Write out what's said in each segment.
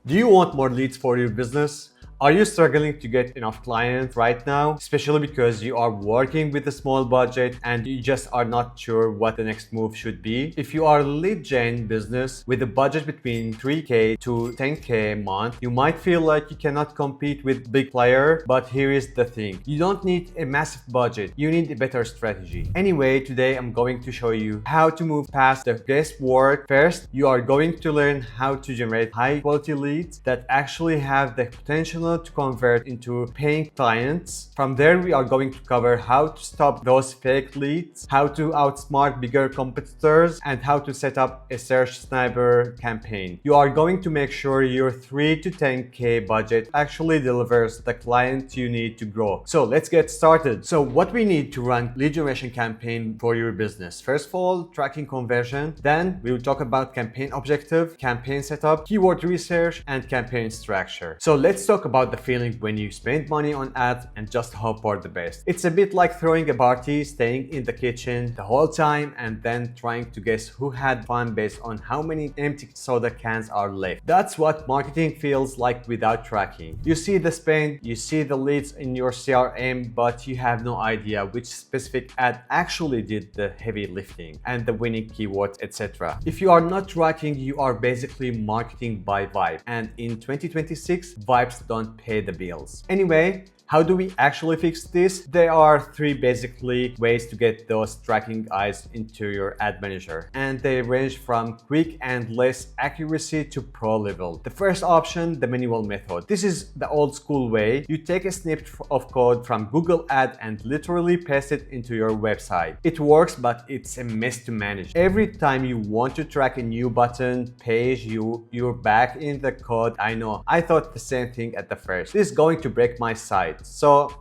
Do you want more leads for your business? Are you struggling to get enough clients right now, especially because you are working with a small budget and you just are not sure what the next move should be? If you are a lead gen business with a budget between 3K to 10K a month, you might feel like you cannot compete with big player, but here is the thing. You don't need a massive budget, you need a better strategy. Anyway, today I'm going to show you how to move past the guesswork. First, you are going to learn how to generate high quality leads that actually have the potential to convert into paying clients. From there, we are going to cover how to stop those fake leads, how to outsmart bigger competitors, and how to set up a search sniper campaign. You are going to make sure your 3 to 10K budget actually delivers the clients you need to grow. So let's get started. So what we need to run lead generation campaign for your business. First of all, tracking conversion. Then we will talk about campaign objective, campaign setup, keyword research, and campaign structure. So let's talk about the feeling when you spend money on ads and just hope for the best. It's a bit like throwing a party, staying in the kitchen the whole time and then trying to guess who had fun based on how many empty soda cans are left. That's what marketing feels like without tracking. You see the spend, you see the leads in your CRM, but you have no idea which specific ad actually did the heavy lifting and the winning keywords, etc. If you are not tracking, you are basically marketing by vibe, and in 2026, vibes don't pay the bills. Anyway, how do we actually fix this? There are 3 basically ways to get those tracking eyes into your ad manager, and they range from quick and less accuracy to pro level. The first option, the manual method. This is the old school way. You take a snippet of code from Google Ad and literally paste it into your website. It works, but it's a mess to manage. Every time you want to track a new button, page, you're back in the code. I know, I thought the same thing at the first. This is going to break my site. So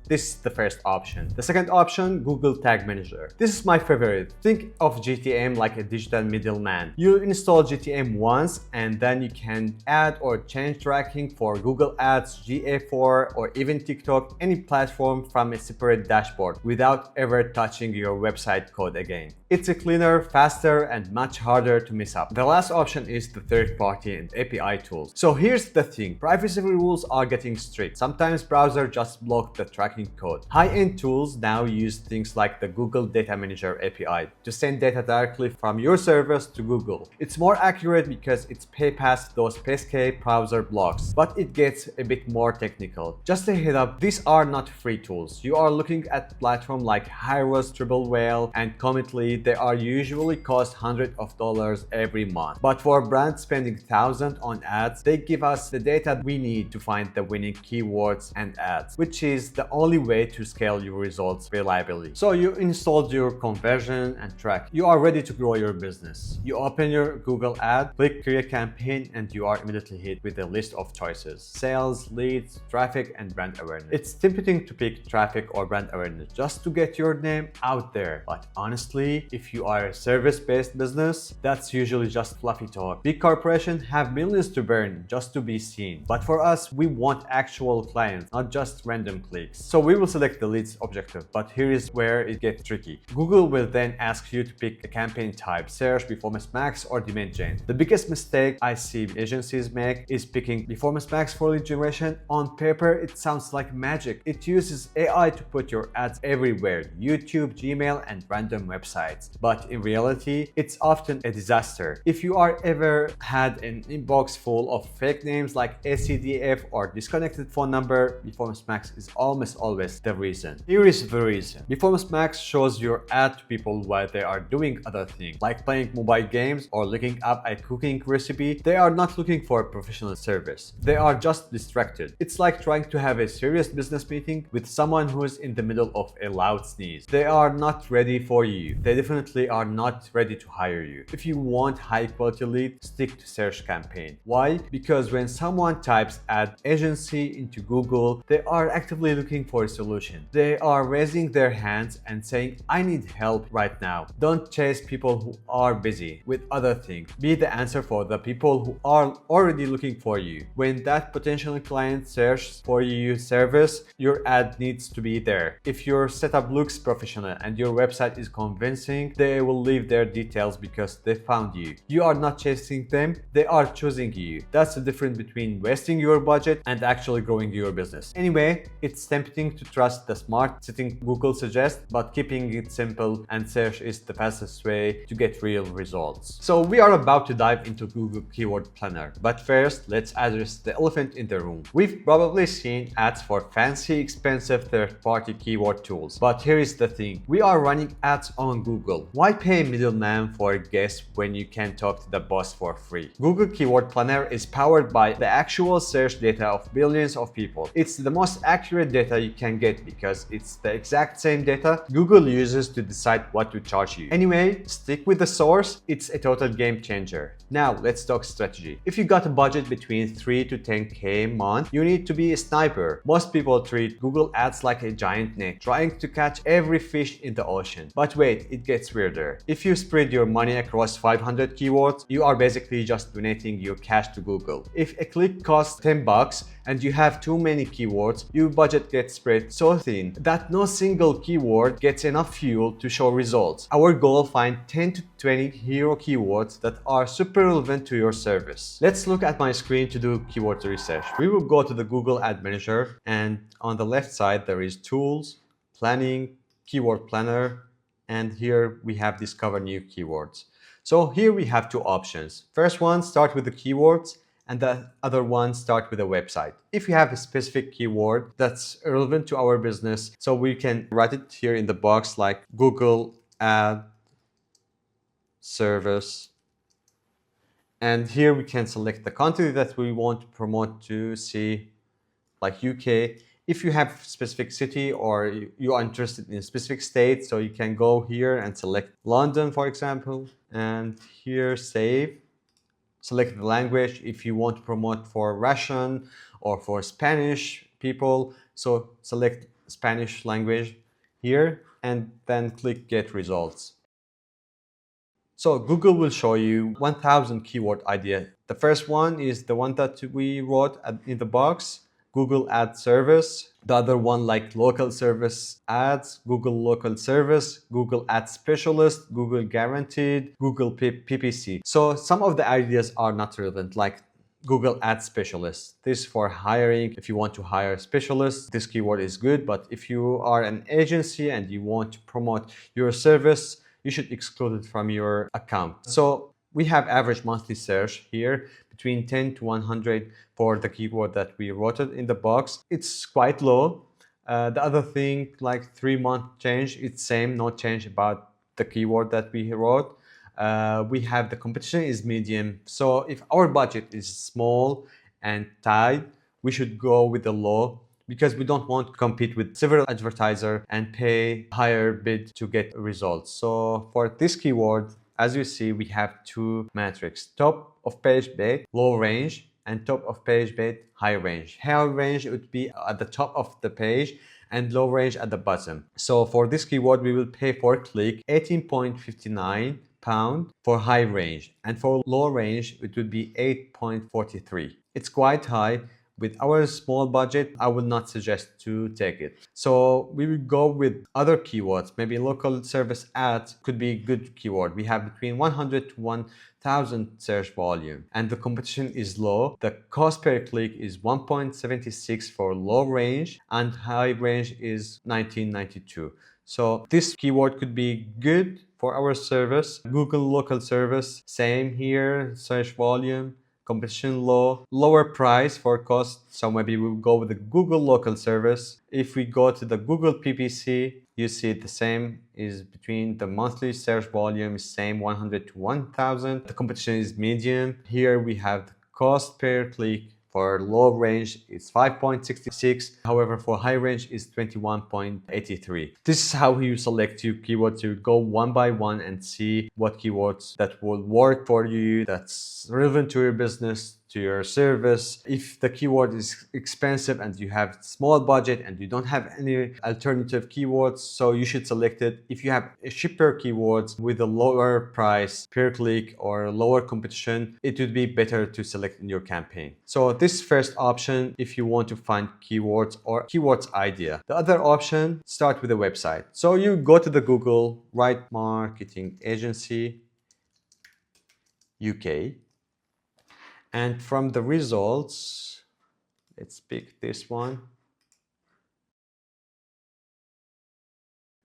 this is the first option. The second option, Google Tag Manager. This is my favorite. Think of GTM like a digital middleman. You install GTM once and then you can add or change tracking for Google Ads, GA4, or even TikTok, any platform from a separate dashboard without ever touching your website code again. It's a cleaner, faster, and much harder to mess up. The last option is the third-party and API tools. So here's the thing. Privacy rules are getting strict. Sometimes browsers just block the tracking code. High-end tools now use things like the Google Data Manager API to send data directly from your servers to Google. It's more accurate because it's past those pesky browser blocks, but it gets a bit more technical. Just a head up, these are not free tools. You are looking at platforms like Hyros, Triple Whale, and Cometly. They are usually cost hundreds of dollars every month. But for brands spending thousands on ads, they give us the data we need to find the winning keywords and ads, which is the only way to scale your results reliably. So you installed your conversion and track. You are ready to grow your business. You open your Google ad, click create campaign, and you are immediately hit with a list of choices: sales, leads, traffic, and brand awareness. It's tempting to pick traffic or brand awareness just to get your name out there. But honestly, if you are a service-based business, that's usually just fluffy talk. Big corporations have millions to burn just to be seen. But for us, we want actual clients, not just random clicks. So we will select the leads objective, but here is where it gets tricky. Google will then ask you to pick a campaign type: search, performance max, or demand gen. The biggest mistake I see agencies make is picking performance max for lead generation. On paper, it sounds like magic. It uses AI to put your ads everywhere: YouTube, Gmail, and random websites. But in reality, it's often a disaster. If you are ever had an inbox full of fake names like ACDF or disconnected phone number, Performance Max is almost always the reason. Here is the reason. Performance Max shows your ad to people while they are doing other things, like playing mobile games or looking up a cooking recipe. They are not looking for professional service. They are just distracted. It's like trying to have a serious business meeting with someone who is in the middle of a loud sneeze. They are not ready for you. They definitely are not ready to hire you. If you want high quality lead, stick to search campaign. Why? Because when someone types ad agency into Google, they are actively looking for a solution. They are raising their hands and saying, I need help right now. Don't chase people who are busy with other things. Be the answer for the people who are already looking for you. When that potential client searches for your service, your ad needs to be there. If your setup looks professional and your website is convincing, chasing, they will leave their details because they found you. You are not chasing them, they are choosing you. That's the difference between wasting your budget and actually growing your business. Anyway, it's tempting to trust the smart setting Google suggests, but keeping it simple and search is the fastest way to get real results. So we are about to dive into Google Keyword Planner, but first let's address the elephant in the room. We've probably seen ads for fancy, expensive third-party keyword tools, but here is the thing. We are running ads on Google. Why pay a middleman for a guess when you can talk to the boss for free? Google Keyword Planner is powered by the actual search data of billions of people. It's the most accurate data you can get because it's the exact same data Google uses to decide what to charge you. Anyway, stick with the source, it's a total game changer. Now let's talk strategy. If you got a budget between 3 to 10k a month, you need to be a sniper. Most people treat Google ads like a giant net, trying to catch every fish in the ocean. But wait, it gets weirder. If you spread your money across 500 keywords, you are basically just donating your cash to Google. If a click costs $10 and you have too many keywords, your budget gets spread so thin that no single keyword gets enough fuel to show results. Our goal: find 10 to 20 hero keywords that are super relevant to your service. Let's look at my screen to do keyword research. We will go to the Google Ad Manager, and on the left side there is Tools, Planning, Keyword Planner, and here we have Discover New Keywords. So here we have two options. First one, start with the keywords, and the other one, start with a website. If you have a specific keyword that's relevant to our business, so we can write it here in the box like Google Ad Service. And here we can select the country that we want to promote to, see like UK. If you have a specific city or you are interested in a specific state, so you can go here and select London, for example, and here save. Select the language if you want to promote for Russian or for Spanish people. So select Spanish language here and then click Get Results. So Google will show you 1000 keyword idea. The first one is the one that we wrote in the box, Google Ad Service. The other one like Local Service Ads, Google Local Service, Google Ad Specialist, Google Guaranteed, Google PPC. So some of the ideas are not relevant, like Google Ad Specialist. This is for hiring. If you want to hire specialists, this keyword is good. But if you are an agency and you want to promote your service, you should exclude it from your account. So we have average monthly search here between 10 to 100 for the keyword that we wrote it in the box. It's quite low. The other thing, like 3-month change, it's same, no change about the keyword that we wrote. We have the competition is medium. So if our budget is small and tight, we should go with the low, because we don't want to compete with several advertisers and pay higher bid to get results. So for this keyword, as you see, we have two metrics: top of page bid, low range, and top of page bid, high range. High range would be at the top of the page and low range at the bottom. So for this keyword, we will pay for click 18.59 pound for high range, and for low range, it would be 8.43. It's quite high. With our small budget, I would not suggest to take it. So we will go with other keywords. Maybe local service ads could be a good keyword. We have between 100 to 1000 search volume, and the competition is low. The cost per click is 1.76 for low range, and high range is 1992. So this keyword could be good for our service. Google local service, same here, search volume, competition low, lower price for cost, so maybe we'll go with the Google local service. If we go to the Google PPC, you see the same is between the monthly search volume is same 100 to 1000. The competition is medium. Here we have the cost per click. For low range, it's 5.66. However, for high range, it's 21.83. This is how you select your keywords. You go one by one and see what keywords that will work for you, that's relevant to your business, to your service. If the keyword is expensive and you have small budget and you don't have any alternative keywords, so you should select it. If you have cheaper keywords with a lower price per click or lower competition, it would be better to select in your campaign. So this first option if you want to find keywords or keywords idea. The other option, start with a website. So you go to the Google, write marketing agency UK, and from the results, let's pick this one.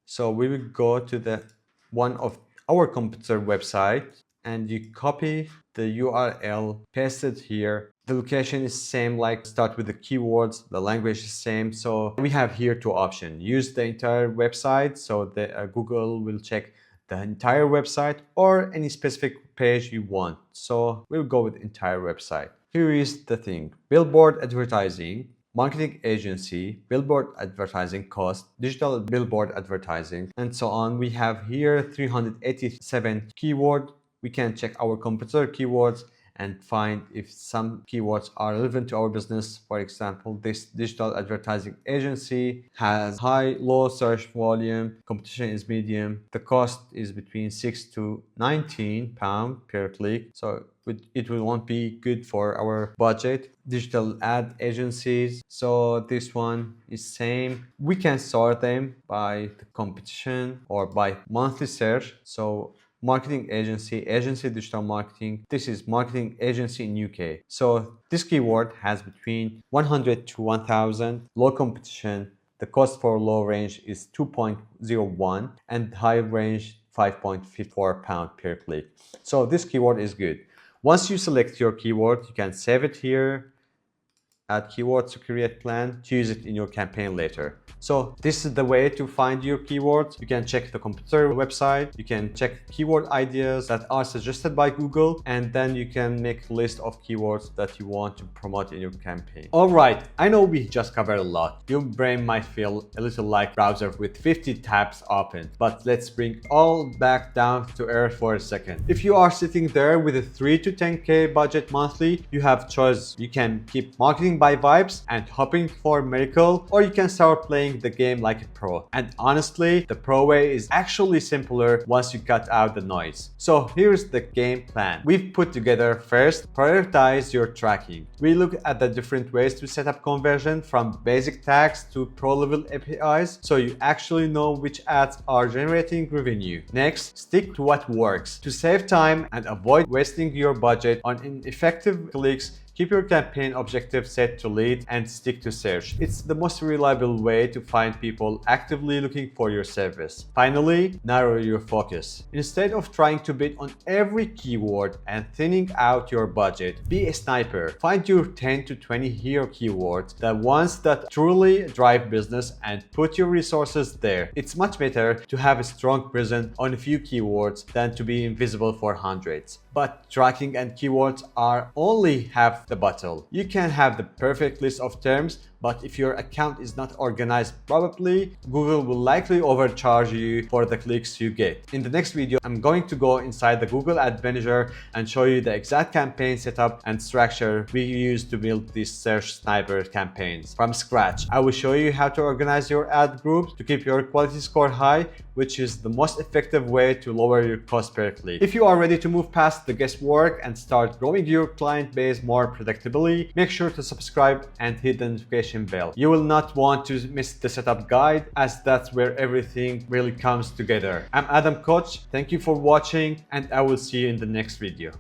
So we will go to the one of our competitor website and you copy the URL, paste it here. The location is same, like start with the keywords, the language is same. So we have here two options. Use the entire website, so the Google will check the entire website or any specific page you want. So we'll go with entire website. Here is the thing: billboard advertising, marketing agency, billboard advertising cost, digital billboard advertising, and so on. We have here 387 keyword. We can check our competitor keywords and find if some keywords are relevant to our business. For example, this digital advertising agency has low search volume, competition is medium, the cost is between 6 to 19 pounds per click, so it won't be good for our budget. Digital ad agencies, so this one is same. We can sort them by the competition or by monthly search. So marketing agency, digital marketing. This is marketing agency in UK. So this keyword has between 100 to 1000, low competition. The cost for low range is 2.01 and high range 5.54 pound per click. So this keyword is good. Once you select your keyword, you can save it here, add keywords to create plan, to use it in your campaign later. So this is the way to find your keywords. You can check the competitor website, you can check keyword ideas that are suggested by Google, and then you can make a list of keywords that you want to promote in your campaign. All right, I know we just covered a lot. Your brain might feel a little like browser with 50 tabs open, but let's bring all back down to earth for a second. If you are sitting there with a 3 to 10k budget monthly, you have choice. You can keep marketing by vibes and hoping for a miracle, or you can start playing the game like a pro. And honestly, the pro way is actually simpler once you cut out the noise. So here's the game plan. We've put together: first, prioritize your tracking. We look at the different ways to set up conversion, from basic tags to pro level APIs, so you actually know which ads are generating revenue. Next, stick to what works. To save time and avoid wasting your budget on ineffective clicks, keep your campaign objective set to lead and stick to search. It's the most reliable way to find people actively looking for your service. Finally, narrow your focus. Instead of trying to bid on every keyword and thinning out your budget, be a sniper. Find your 10 to 20 hero keywords, the ones that truly drive business, and put your resources there. It's much better to have a strong presence on a few keywords than to be invisible for hundreds. But tracking and keywords are only half the battle. You can have the perfect list of terms, but if your account is not organized properly, Google will likely overcharge you for the clicks you get. In the next video, I'm going to go inside the Google Ad Manager and show you the exact campaign setup and structure we use to build these search sniper campaigns from scratch. I will show you how to organize your ad groups to keep your quality score high, which is the most effective way to lower your cost per click. If you are ready to move past the guesswork and start growing your client base more predictably, make sure to subscribe and hit the notification bell. You will not want to miss the setup guide, as that's where everything really comes together. I'm Adam Koch. Thank you for watching, and I will see you in the next video.